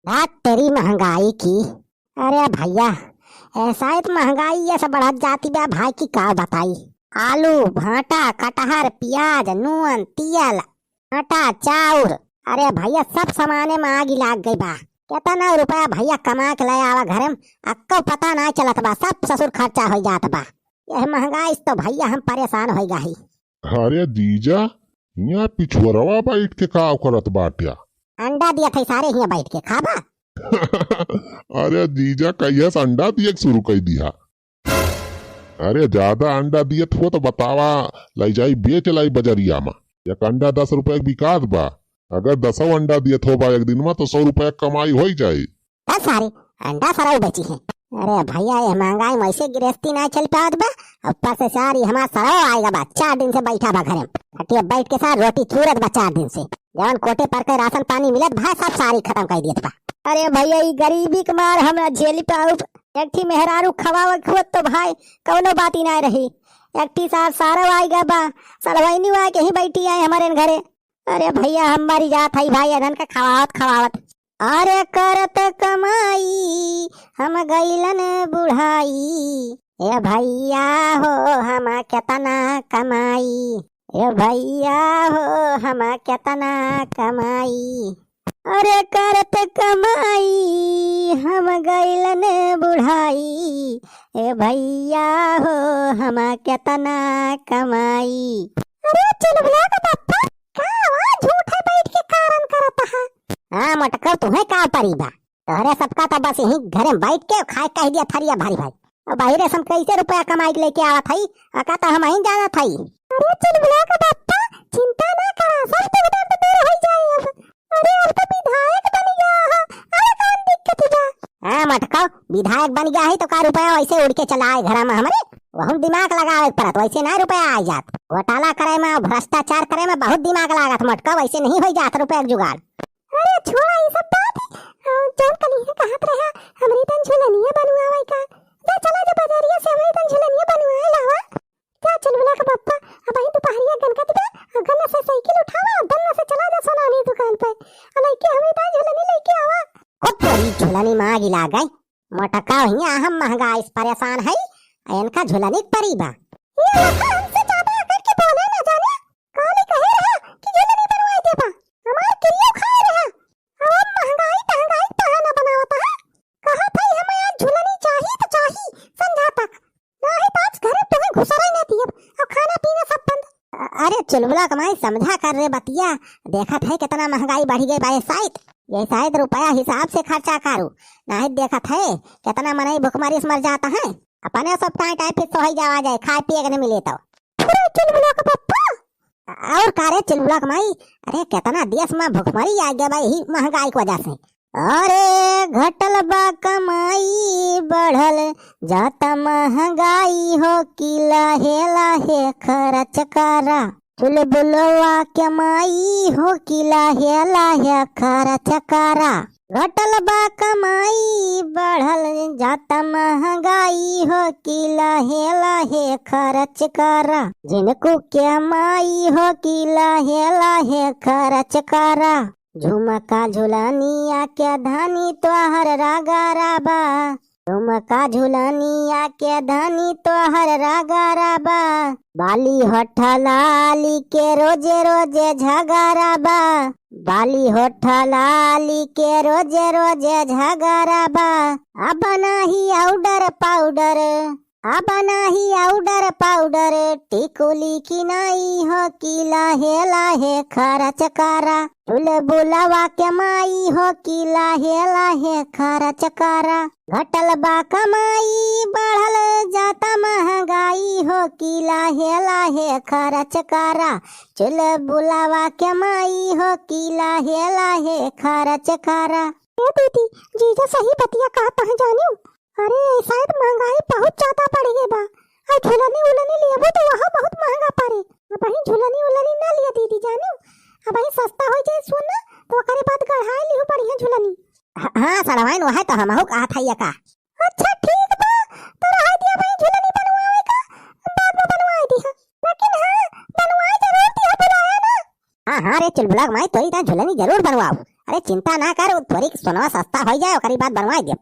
बात तेरी महंगाई की। अरे भैया, ऐसा है तो महंगाई ये सब बढ़त जाती बा भाई की का बताई। आलू, भाटा, कटहर, प्याज, नून, तियल, आटा, चाउर, अरे भैया सब सामाने में आग लाग गई बा। कितना रुपया भैया कमा के ले आवा घरे में अक्को पता ना चलत बा, सब ससुर खर्चा हो जात बा। यह महंगाई से तो भैया हम परेशान हो गई। अरे जीजा, यहाँ पिछुरवा बैठ के का करत बाट्या। अंडा दिया थे सारे यहाँ बैठ के खाबा। अरे जीजा कहिया से अंडा दिए शुरू कर दिया। अरे ज्यादा अंडा दियत हो तो बतावा, लाई जाई बेच लाई बजरिया में। एक अंडा 10 रुपए की बिकात बा। अगर 10 अंडा दियत हो बा एक दिन में तो 100 रुपए कमाई हो जाये। सारे अंडा सराउ बेची है। अरे भैया ये महंगाई में ऐसे गृहस्थी ना चल पावत बा। ऊपर से सारी हमारा सराउ आएगा बा। 4 दिन से बैठा बा घरे में, हटिया बैठ के साथ रोटी चूरत बा 4 दिन से। जवन कोटे पर के राशन पानी मिलत भाई सब सारी खत्म कर दियत बा। अरे भैया ये गरीबी के मार हमरा झेली पाऊ। एक ठी मेहरारू खवाव खुद तो भाई कौनो बात ही ना रही। एक ठी सारा आएगा बा, सरवैनी आ के ही बैठी आए हमारे घरे। अरे भैया हमारी जात है भाई अदन का खवावत खवावत। अरे करत कमाई हम गईलन बुढ़ाई, ए भैया हो हम केतना कमाई, ए भैया हो हम केतना कमाई। अरे करत कमाई हम गईलन बुढ़ाई, ए भैया हो हम केतना कमाई। अरे चुलबुला का पप्पा का आवाज झूठे बैठ के कारण करत है। हाँ मटकर तुम्हें का परीबा, तोहरे सबका तो बस यही घरे में बैठ के खाए कह दिया थरिया भारी भाई। और बाहरे से हम कैसे रुपया कमाई के लेके आवा थई, अका तो हम ही जाना थई। अरे चुलबुला का पप्पा चिंता ना करा, सब तो दर्द दूर हो जाए अब। अरे अब तो विधायक बन गया है, अरे कौन दिक्कत बा। हाँ मटका विधायक बन गया है तो का रुपया वैसे उड़ के चला आए घर में हमारे। बहुत दिमाग लगावे पड़त, वैसे ना रुपया आ जात। घोटाला करे में भ्रष्टाचार करे में बहुत दिमाग लागत मटका, वैसे नहीं हो जात रुपया जुगाड़। अरे छोड़ा ये सब बात। जौन कली है कहत रहा हमरी तन झुलनिया बनवावे का। जा चला जा बाजारिया से हमरी तन झुलनिया बनवाए लावा। जा चलबुला का पप्पा अब ही दोपहरिया गनका दिबा, गन्ना से साइकिल उठावा गन्ना से चला जा सोनानी दुकान पे। लइके हमरी तन झुलनी लेके आवा। ओ तेरी झुलनी मां गिला गई। मटका हिया हम महंगाई से परेशान है, इनका झुलनी परीबा। ये लखा हमसे ज्यादा आकर के बोले ना जाने। काली कहे रहा कि झुलनी बनवाई देबा, हमार किरिया खाए रहा। अब महंगाई तहा ना बनावता है। कहा था हमें आज झुलनी चाहिए तो चाहिए समझा तक। नहीं तो आज घरे तुम्हें घुसरा ही नहीं दिया और खाना पीना सब बंद। अरे चुलबुला कमाई समझा कर रे बतिया, देखा था कितना महंगाई बढ़ गई भाई। शायद रुपया हिसाब से खर्चा करू, नहीं देखा था कितना मनाई भुखमरी से मर जाता है। अपने सब टाइम फिर तो ही जावा जाए, खाए पिए के नहीं मिले तो। चुलबुला का पप्पा और कारे चुलबुला कमाई, अरे कितना देश में भुखमरी आ गया भाई महंगाई की वजह से। अरे घटल बा कमाई बढ़ल जाता महंगाई हो कि लाहे लाहे खर्च करा। चुलबुलवा कमाई हो कि लाहे लाहे खर्च करा। घटल बा कमाई बढ़ल जाता महंगाई हो कि लाहे लाहे खर्च करा। जिनको कमाई हो कि लाहे लाहे खर्च करा। झुमका झुलनिया के धनी तोहर रागारा बा, झुमका झुलनिया के धनी तोहर रागारा बा। बाली होठ लाली के रोजे रोजे झगड़ा बा, बाली होठ लाली के रोजे रोजे झगड़ा बा। अब नाही आउडर पाउडर, अब नाही आउडर पाउडर, टिकुली की नाई हो कि लाहे लाहे खर्च करा। चुलबुलवा के माई हो कि लाहे लाहे खर्च करा। घटल बा कमाई बढ़ल जाता महंगाई हो कि लाहे लाहे खर्च करा। चुलबुलवा के माई हो कि लाहे लाहे खर्च करा। ए दीदी जीजा सही बतिया कहता है जानियो। अरे शायद महंगाई बहुत ज्यादा बढ़ गई बा। आज झुलनी उलनी लेबो तो वहाँ बहुत महंगा पड़े। अब ही झुलनी उलनी ना लिया दीदी जानियो, अब ही सस्ता हो जाए सुन ना तो ओकरे बाद गढ़ाई लियो बढ़िया झुलनी। हाँ सड़वाइन वह तो हमहु कहा था ये का। अच्छा ठीक बा तो रह दिया भाई झुलनी बनवावे का, बाद में बनवाई दी। लेकिन हां बनवाई जरूर दिया बुलाया ना। हाँ रे चुलबुला माई तो ही झुलनी जरूर बनवाओ। अरे चिंता ना कर, थोड़ी सोना सस्ता हो जाए ओकरी बात बनवा दे।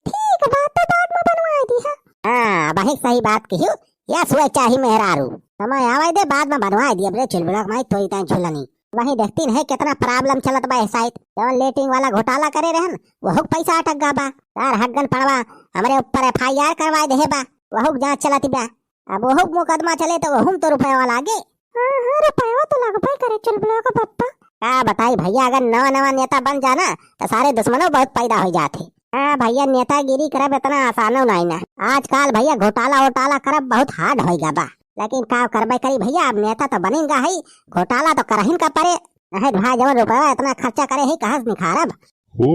ठीक बात तो बाद में बनवा दी है। हां वही सही बात कहियो, या सुए चाही मेहरारू समय आवे दे बाद में बनवा दिए। रे चुलबुलक माई थोड़ी ता झुलनी वही देखती नहीं कितना प्रॉब्लम चलत बा साइड। जवन लेटिंग वाला घोटाला करे रहन वहुक पैसा अटक गा बा। तार हगन पड़वा हमरे ऊपर एफआईआर करवा दे बा, वहुक जांच चलती बा। अब वहुक मुकदमा चले तो वहुम तो रुपया लागे। हां रुपया तो लगबे करे चुलबुलक पप्पा। का बताई भैया, अगर नवा नवा नेता बन जाना तो सारे दुश्मनों बहुत पैदा हो जाते। हाँ भैया नेतागिरी करब इतना आसानो नहीं ना। आजकल भैया घोटाला वोटाला करब बहुत हार्ड हो गया बा। लेकिन का करबे करी भैया, अब नेता तो बनेगा है, घोटाला तो करहिन का परे। नहीं भाई जवन रुपया इतना खर्चा करे है कहाँ से निखारब। ओ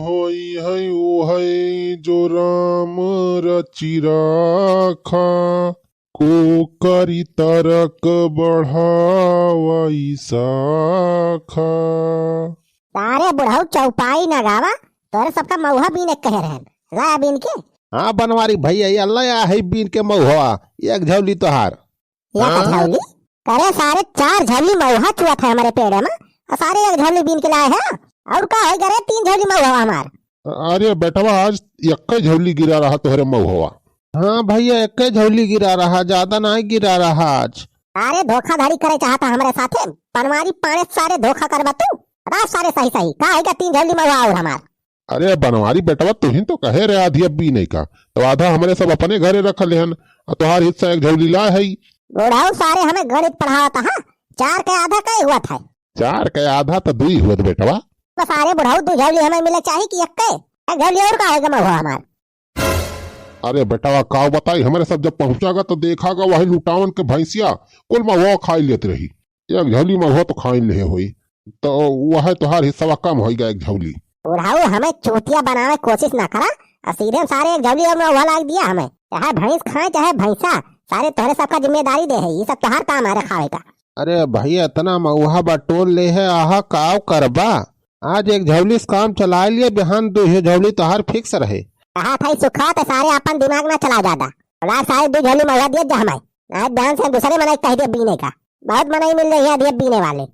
होई है ओ है जो राम रचि राखा, को करी तरक बढ़ावाई साखा। तारे बुढ़ाऊ चौपाई न गावा, तोरे सबका मऊहा बीन एक कहे रहन लाया बीन के। हाँ बनवारी भैया ये अल्लाह है बीन के मऊहा एक झौली तोहार। एक झौली करे सारे 4 झौली मऊहा चुआ था हमारे पेड़ में, और सारे एक झौली बीन के लाए हैं। और का है करे 3 झौली मऊहा हमार। अरे बेटवा आज एक झौली गिरा रहा तोहरे मऊहवा। हाँ भैया एक झौली गिरा रहा, ज्यादा नहीं गिरा रहा आज। सारे धोखाधड़ी करे चाहता हमारे साथे, बनवारी पाने सारे धोखा करबा तू। रात सारे सही सही का है 3 झौली मऊहा और हमार। अरे बनवारी बेटवा तुहिन तो कहे रे आधी अब भी नहीं का, तो आधा हमारे सब अपने घरे रखल हन, और तोहार हिस्सा एक झौली ला है। बुढ़ाऊ सारे हमें गणित पढ़ाता है, 4 के आधा का हुआ था। 4 के आधा तो 2 हुआ बेटवा। तो सारे बुढ़ाऊ 2 झौली हमें मिले चाहिए कि एक झौली और का है मऊहा हमार। अरे बेटवा काव बताई, हमारे सब जब पहुंचागा तो देखागा वही लुटावन के भैंसिया कुल महुआ खाई लेती रही। एक झौली महुआ तो खाई ले हुई, तो वह तोहार हिस्सा कम हो गया एक झौली। बुढ़ाऊ हमें चोटिया बनावे कोशिश ना करा, और सीधे सारे एक झौली और महुआ लाग दिया हमें। चाहे भैंस खाए चाहे भैंसा, सारे तोहरे सबका जिम्मेदारी दे है, ये सब तोहार काम है खावे का। अरे भैया इतना मऊहा बटोल ले है आहा काव करबा। आज एक झौली से काम चला लिए, बिहान 2 झौली तोहार फिक्स रहे। कहा था सुखा तो सारे अपन दिमाग ना चला जाता। और सारे 2 झौली महुआ दिए जा हमें, ध्यान से दूसरे मनाई कह दिया बीने का। बहुत मनाई मिल रही है दिए बीने वाले,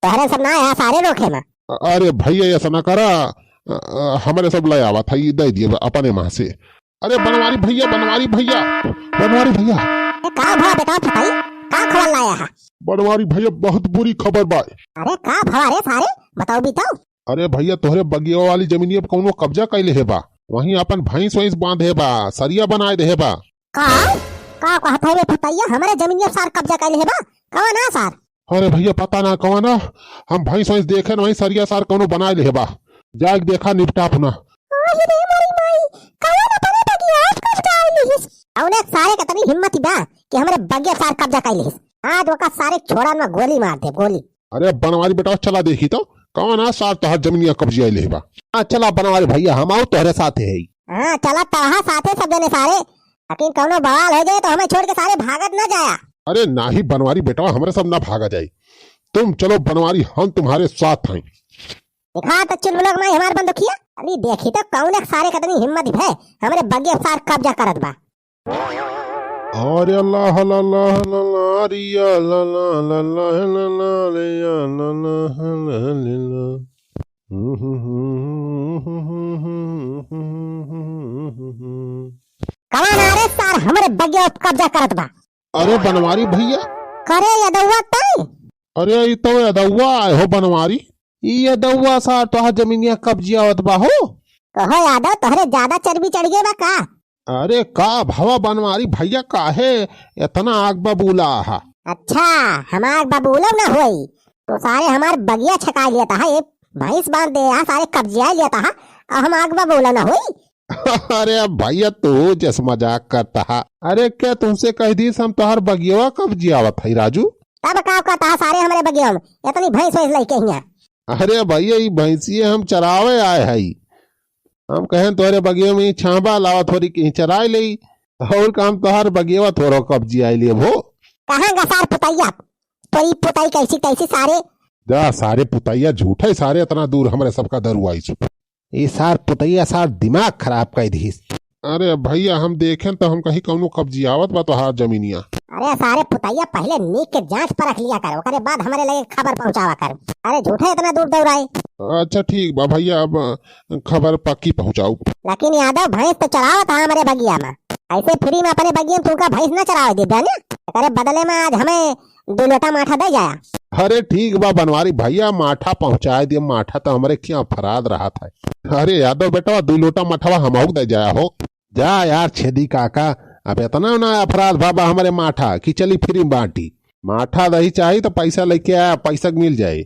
तोहरे सब ना है सारे रोके में। अरे भैया ऐसा ना करा, हमारे सब ले आवा था ये दे दिए अपने माँ से। अरे बनवारी भैया बनवारी भैया बनवारी भैया का भवा बेटा फटाई का खबर लाया है। बनवारी भैया बहुत बुरी खबर बा। अरे का भवा रे सारे बताओ बताओ। अरे भैया तोहरे बगिया वाली जमीनिया पर कौनो कब्जा कैले है बा, वहीं अपन भैंस वैंस बांधे बा, सरिया बनाए दे बा। का कहत है रे फटाइया, हमारे जमीनिया सार कब्जा कैले है बा कौन ना सार। अरे भैया पता ना कौन ना, हम भैंस वैंस देखे ना वहीं सरिया सार कौनो बनाए ले बा, जाके देखा निपटा अपना। सारे का तनी हिम्मत बा कि हमारे बगिया सार कब्जा कैले, आज वका सारे छोड़ा में गोली मार दे गोली। अरे बनवारी बेटा चला देखी तो कौन ना सार तोहर जमीनिया कब्जा ले बा। हाँ चला बनवारी भैया हम आओ तोहरे साथे है। हाँ चला तहा साथे सब जने सारे, लेकिन कौनो बवाल हो जाए तो हमें छोड़ के सारे भागत न जाया। अरे ना ही बनवारी बेटा हमारे सब ना भागा जाए, तुम चलो बनवारी हम तुम्हारे साथ हैं। दिखा तो चुलबुलक में हमार बंदूकिया, अभी देखी तो कौन एक सारे कतनी हिम्मत है हमारे बगिया सार कब्जा करत बा। अरे अल्लाह अल्लाह अल्लाह रिया अल्लाह अल्लाह अल्लाह रिया अल्लाह अल्लाह। कौन आ रे सार हमारे बगिया कब्जा करत बा। अरे बनवारी भैया करे यदुआ तई। अरे ये तो यदुआ आए हो बनवारी, ये दउआ सार तोहार जमीनिया कब्जिया होत बा हो। कहो यादव तोहरे ज्यादा चर्बी चढ़ गए बा का। अरे का भवा बनवारी भैया काहे इतना आग बबूला हा। अच्छा हमार बबूलब ना हुई तो सारे हमार बगिया छका लेता है, भैंस बांध दे यहाँ सारे कब्जिया लेता है, और हम आग बबूला ना हुई। अरे अब भैया तू जैस मजाक करता है। अरे क्या तुमसे कह दी हम तोहर बगिया कब्जियावत है राजू। तब का कहता सारे हमारे बगिया में इतनी भैंस वैंस लेके यहाँ। अरे भैया ये भैंसिए हम चरावे आए है, हम कहें तोहरे बगिया में छाबा लावा थोड़ी कहीं चराई ले, और काम तोहर बगिया थोड़ा कब्जी आई लिए वो। कहाँ गा सार पुतैया, कोई पुताई कैसी कैसी सारे जा सारे पुतैया झूठे सारे इतना दूर हमारे सबका दरुआई। ये सार पुतैया सार दिमाग खराब कर दी। अरे भैया हम देखें तो हम कहीं कौनो कब्जियावत बा तो हाथ जमीनिया। अरे सारे पुतैया पहले नीक के जांच परख लिया कर, ओकरे बाद हमारे लगे खबर पहुंचावा कर। अरे झूठे इतना दूर दौड़ाए। अच्छा ठीक बा भैया, अब खबर पक्की पहुंचाऊ। लेकिन यादव भैंस तो चढ़ावा था हमारे बगिया में, ऐसे फ्री में अपने बगिया में तुमका भैंस न चढ़ावे दी ना। अरे बदले में आज हमें 2 लोटा माठा दे जाया। अरे ठीक बा बनवारी भैया, माठा पहुंचा दिए। माठा तो हमारे क्या अपराध रहा था। अरे यादव बेटा 2 लोटा माठवा हम दे जाया हो। जा यार छेदी काका, अब इतना ना अपराध बाबा हमारे माठा कि चली फ्री बांटी। माठा दही चाहिए तो पैसा लेके आया, पैसा मिल जाए।